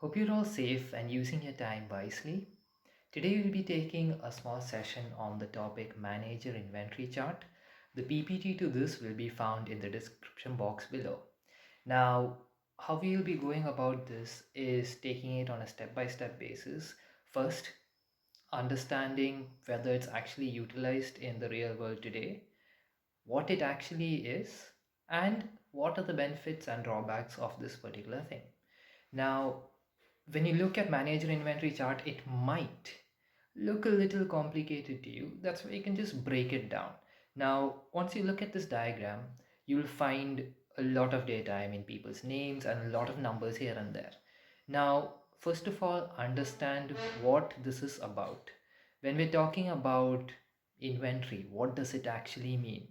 Hope you're all safe and using your time wisely. Today we'll be taking a small session on the topic Manager Inventory Chart. The PPT to this will be found in the description box below. Now, how we'll be going about this is taking it on a step-by-step basis. First, understanding whether it's actually utilized in the real world today, what it actually is, and what are the benefits and drawbacks of this particular thing. Now, when you look at manager inventory chart, it might look a little complicated to you. That's why you can just break it down. Now, once you look at this diagram, you'll find a lot of data, I mean people's names and a lot of numbers here and there. Now, first of all, understand what this is about. When we're talking about inventory, what does it actually mean?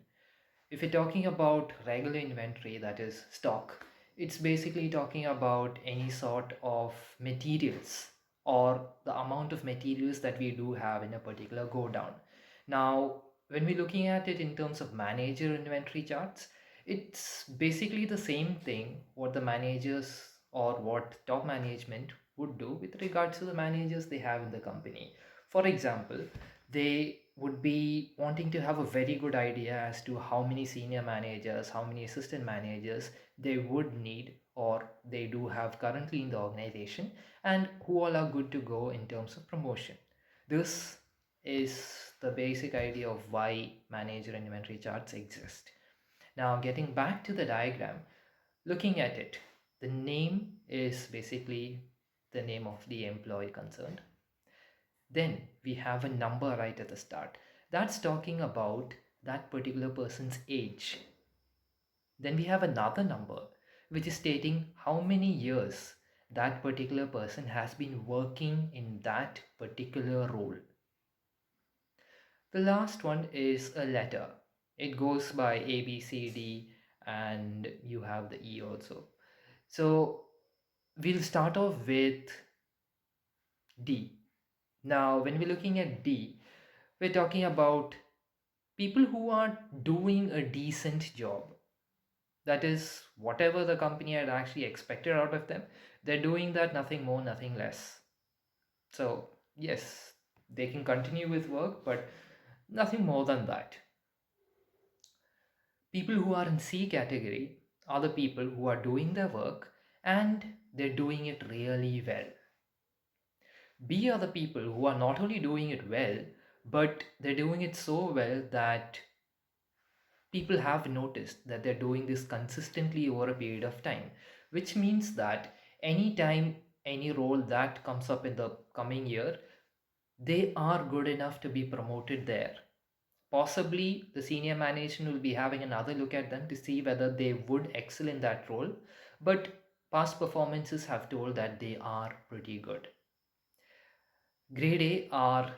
If you're talking about regular inventory, that is stock, it's basically talking about any sort of materials or the amount of materials that we do have in a particular go down. Now, when we're looking at it in terms of manager inventory charts, it's basically the same thing what the managers or what top management would do with regards to the managers they have in the company. For example, they would be wanting to have a very good idea as to how many senior managers, how many assistant managers they would need or they do have currently in the organization, and who all are good to go in terms of promotion. This is the basic idea of why manager and inventory charts exist. Now, getting back to the diagram, looking at it, the name is basically the name of the employee concerned. Then we have a number right at the start. That's talking about that particular person's age. Then we have another number which is stating how many years that particular person has been working in that particular role. The last one is a letter. It goes by A, B, C, D, and you have the E also. So we'll start off with D. Now, when we're looking at D, we're talking about people who are doing a decent job. That is, whatever the company had actually expected out of them, they're doing that, nothing more, nothing less. So, yes, they can continue with work, but nothing more than that. People who are in C category are the people who are doing their work and they're doing it really well. B are the people who are not only doing it well, but they're doing it so well that people have noticed that they're doing this consistently over a period of time, which means that anytime any role that comes up in the coming year, they are good enough to be promoted there. Possibly the senior management will be having another look at them to see whether they would excel in that role, but past performances have told that they are pretty good. Grade A are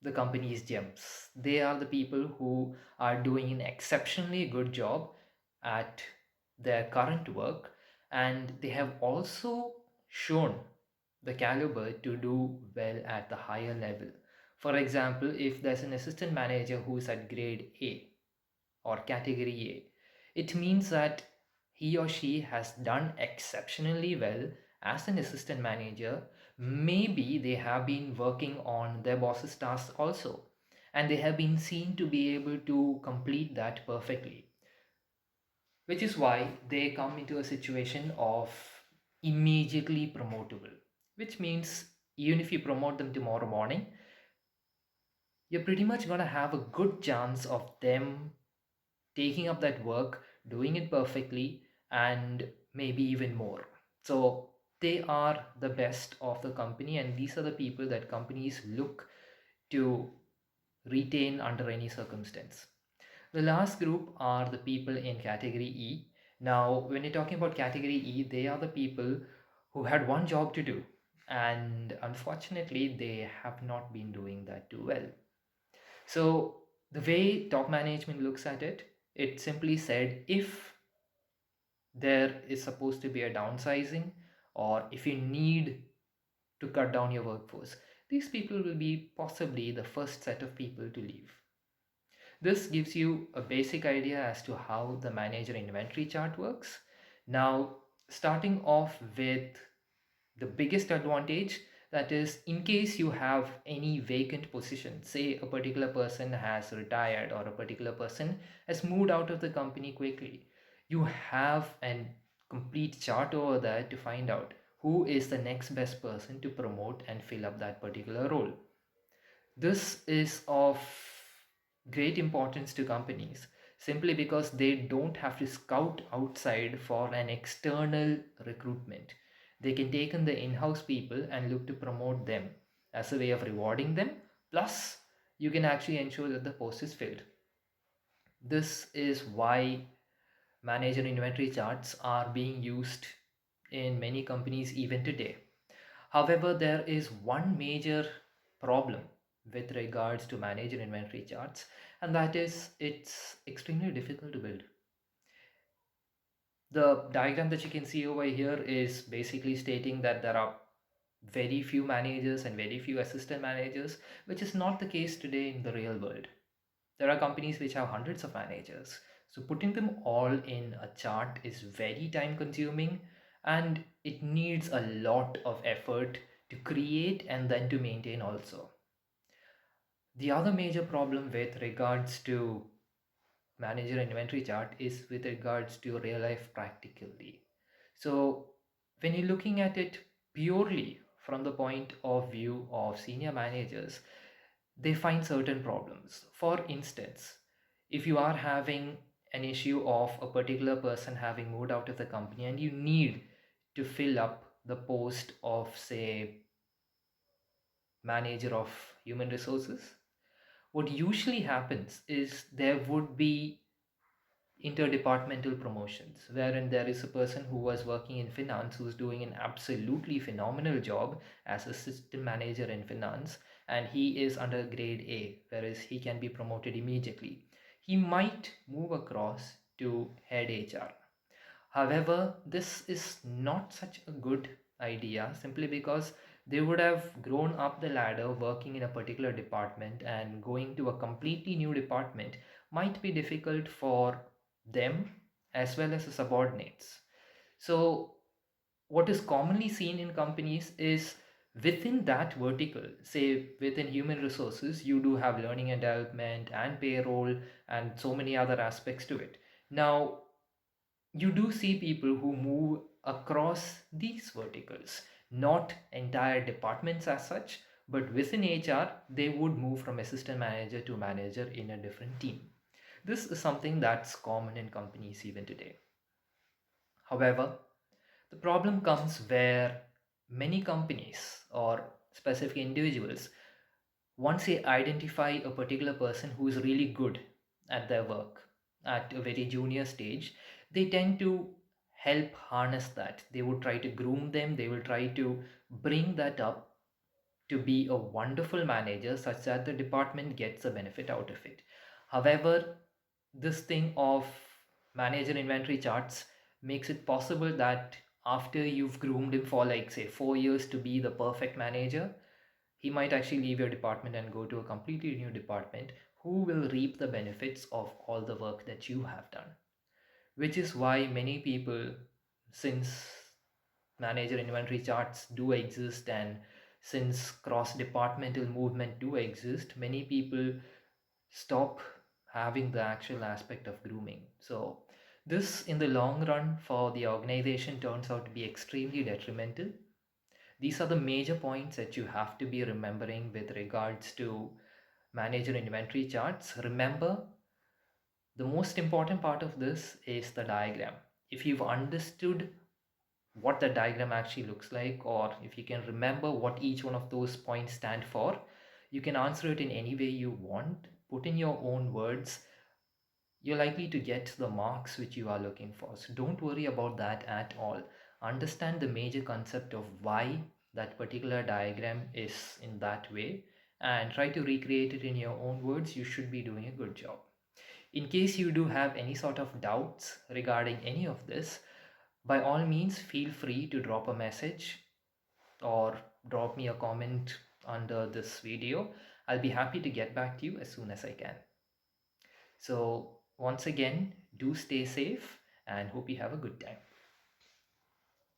the company's gems. They are the people who are doing an exceptionally good job at their current work, and they have also shown the caliber to do well at the higher level. For example, if there's an assistant manager who's at grade A or category A, it means that he or she has done exceptionally well as an assistant manager. Maybe they have been working on their boss's tasks also, and they have been seen to be able to complete that perfectly, which is why they come into a situation of immediately promotable, which means even if you promote them tomorrow morning, you're pretty much going to have a good chance of them taking up that work, doing it perfectly, and maybe even more. So they are the best of the company, and these are the people that companies look to retain under any circumstance. The last group are the people in category E. Now, when you're talking about category E, they are the people who had one job to do, and unfortunately, they have not been doing that too well. So the way top management looks at it, it simply said if there is supposed to be a downsizing or if you need to cut down your workforce, these people will be possibly the first set of people to leave. This gives you a basic idea as to how the manager inventory chart works. Now, starting off with The biggest advantage, that is, in case you have any vacant position, say a particular person has retired or a particular person has moved out of the company quickly, you have a complete chart over there to find out who is the next best person to promote and fill up that particular role. This is of great importance to companies simply because they don't have to scout outside for an external recruitment. They can take in the in house people and look to promote them as a way of rewarding them. Plus, you can actually ensure that the post is filled. This is why manager inventory charts are being used in many companies even today. However, there is one major problem with regards to manager inventory charts, and that is it's extremely difficult to build. The diagram that you can see over here is basically stating that there are very few managers and very few assistant managers, which is not the case today in the real world. There are companies which have hundreds of managers. So putting them all in a chart is very time consuming, and it needs a lot of effort to create and then to maintain also. The other major problem with regards to manager inventory chart is with regards to real life practically. So when you're looking at it purely from the point of view of senior managers, they find certain problems. For instance, if you are having an issue of a particular person having moved out of the company and you need to fill up the post of, say, manager of human resources, what usually happens is there would be interdepartmental promotions wherein there is a person who was working in finance who's doing an absolutely phenomenal job as a system manager in finance, and he is under grade A, whereas he can be promoted immediately. He might move across to head HR. However, this is not such a good idea simply because they would have grown up the ladder working in a particular department, and going to a completely new department might be difficult for them as well as the subordinates. So, what is commonly seen in companies is within that vertical, say within human resources, you do have learning and development and payroll and so many other aspects to it. Now, you do see people who move across these verticals, not entire departments as such, but within HR, they would move from assistant manager to manager in a different team. This is something that's common in companies even today. However, the problem comes where many companies or specific individuals, once they identify a particular person who is really good at their work at a very junior stage, they tend to help harness that. They would try to groom them, they will try to bring that up to be a wonderful manager such that the department gets a benefit out of it. However, this thing of manager inventory charts makes it possible that after you've groomed him for, like, say, 4 years to be the perfect manager, he might actually leave your department and go to a completely new department who will reap the benefits of all the work that you have done. Which is why many people, since manager inventory charts do exist and since cross departmental movement do exist, many people stop having the actual aspect of grooming. So this in the long run for the organization turns out to be extremely detrimental. These are the major points that you have to be remembering with regards to manager inventory charts. Remember, the most important part of this is the diagram. If you've understood what the diagram actually looks like, or if you can remember what each one of those points stand for, you can answer it in any way you want, put in your own words, you're likely to get the marks which you are looking for. So don't worry about that at all. Understand the major concept of why that particular diagram is in that way and try to recreate it in your own words. You should be doing a good job. In case you do have any sort of doubts regarding any of this, by all means, feel free to drop a message or drop me a comment under this video. I'll be happy to get back to you as soon as I can. So, once again, do stay safe and hope you have a good time.